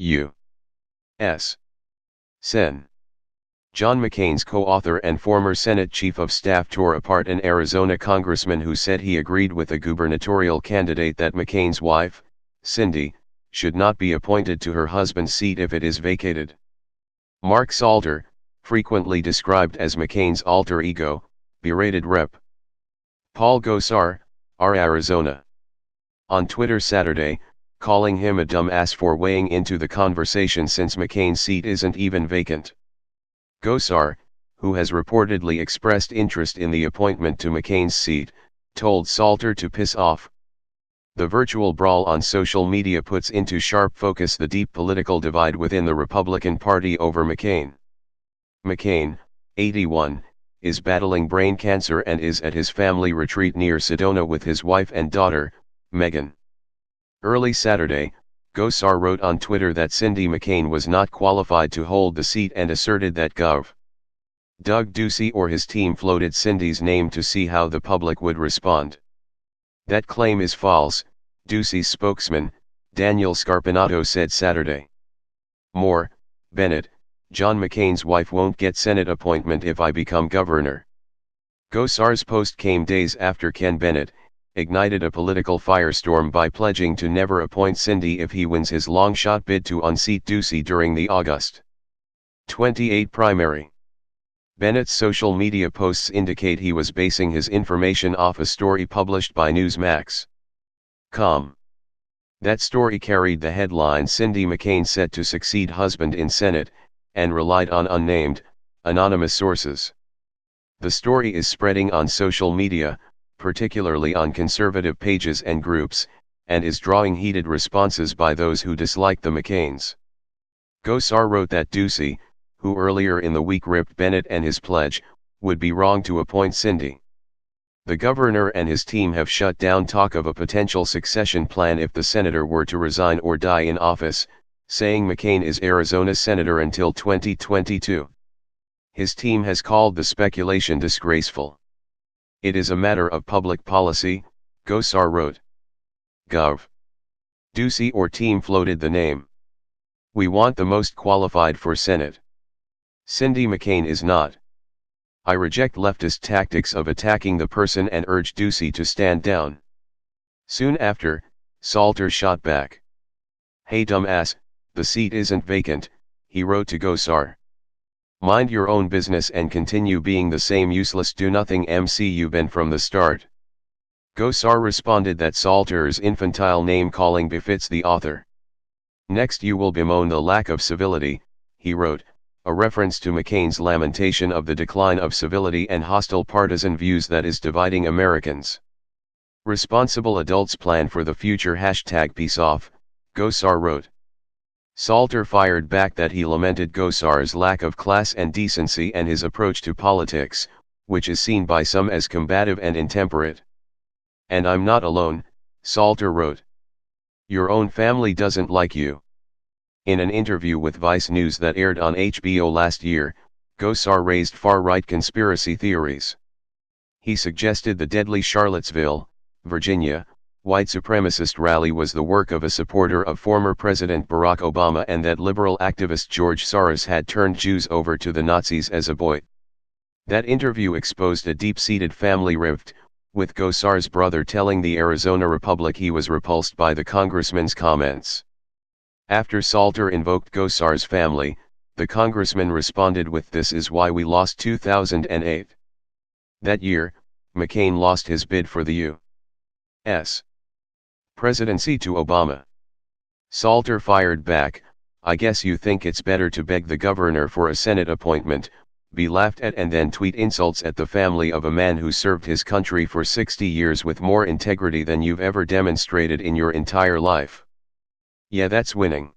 U.S. Sen. John McCain's co-author and former Senate Chief of Staff tore apart an Arizona congressman who said he agreed with a gubernatorial candidate that McCain's wife, Cindy, should not be appointed to her husband's seat if it is vacated. Mark Salter, frequently described as McCain's alter ego, berated Rep. Gosar, Arizona, on Twitter Saturday, calling him a dumbass for weighing into the conversation since McCain's seat isn't even vacant. Gosar, who has reportedly expressed interest in the appointment to McCain's seat, told Salter to piss off. The virtual brawl on social media puts into sharp focus the deep political divide within the Republican Party over McCain. McCain, 81, is battling brain cancer and is at his family retreat near Sedona with his wife and daughter, Meghan. Early Saturday, Gosar wrote on Twitter that Cindy McCain was not qualified to hold the seat and asserted that Gov. Doug Ducey or his team floated Cindy's name to see how the public would respond. That claim is false, Ducey's spokesman, Daniel Scarpinato said Saturday. More, Bennett, John McCain's wife won't get Senate appointment if I become governor. Gosar's post came days after Ken Bennett ignited a political firestorm by pledging to never appoint Cindy if he wins his long-shot bid to unseat Ducey during the August 28 primary. Bennett's social media posts indicate he was basing his information off a story published by Newsmax.com. That story carried the headline "Cindy McCain set to succeed husband in Senate," and relied on unnamed, anonymous sources. The story is spreading on social media, particularly on conservative pages and groups, and is drawing heated responses by those who dislike the McCains. Gosar wrote that Ducey, who earlier in the week ripped Bennett and his pledge, would be wrong to appoint Cindy. The governor and his team have shut down talk of a potential succession plan if the senator were to resign or die in office, saying McCain is Arizona's senator until 2022. His team has called the speculation disgraceful. It is a matter of public policy, Gosar wrote. Gov. Ducey or team floated the name. We want the most qualified for Senate. Cindy McCain is not. I reject leftist tactics of attacking the person and urge Ducey to stand down. Soon after, Salter shot back. Hey dumbass, the seat isn't vacant, he wrote to Gosar. Mind your own business and continue being the same useless do-nothing MC you've been from the start. Gosar responded that Salter's infantile name-calling befits the author. Next you will bemoan the lack of civility, he wrote, a reference to McCain's lamentation of the decline of civility and hostile partisan views that is dividing Americans. Responsible adults plan for the future #peace off, Gosar wrote. Salter fired back that he lamented Gosar's lack of class and decency and his approach to politics, which is seen by some as combative and intemperate. And I'm not alone, Salter wrote. Your own family doesn't like you. In an interview with Vice News that aired on HBO last year, Gosar raised far-right conspiracy theories. He suggested the deadly Charlottesville, Virginia, white supremacist rally was the work of a supporter of former President Barack Obama and that liberal activist George Soros had turned Jews over to the Nazis as a boy. That interview exposed a deep-seated family rift, with Gosar's brother telling the Arizona Republic he was repulsed by the congressman's comments. After Salter invoked Gosar's family, the congressman responded with "This is why we lost 2008. That year, McCain lost his bid for the U.S. presidency to Obama. Salter fired back, I guess you think it's better to beg the governor for a Senate appointment, be laughed at and then tweet insults at the family of a man who served his country for 60 years with more integrity than you've ever demonstrated in your entire life. Yeah, that's winning.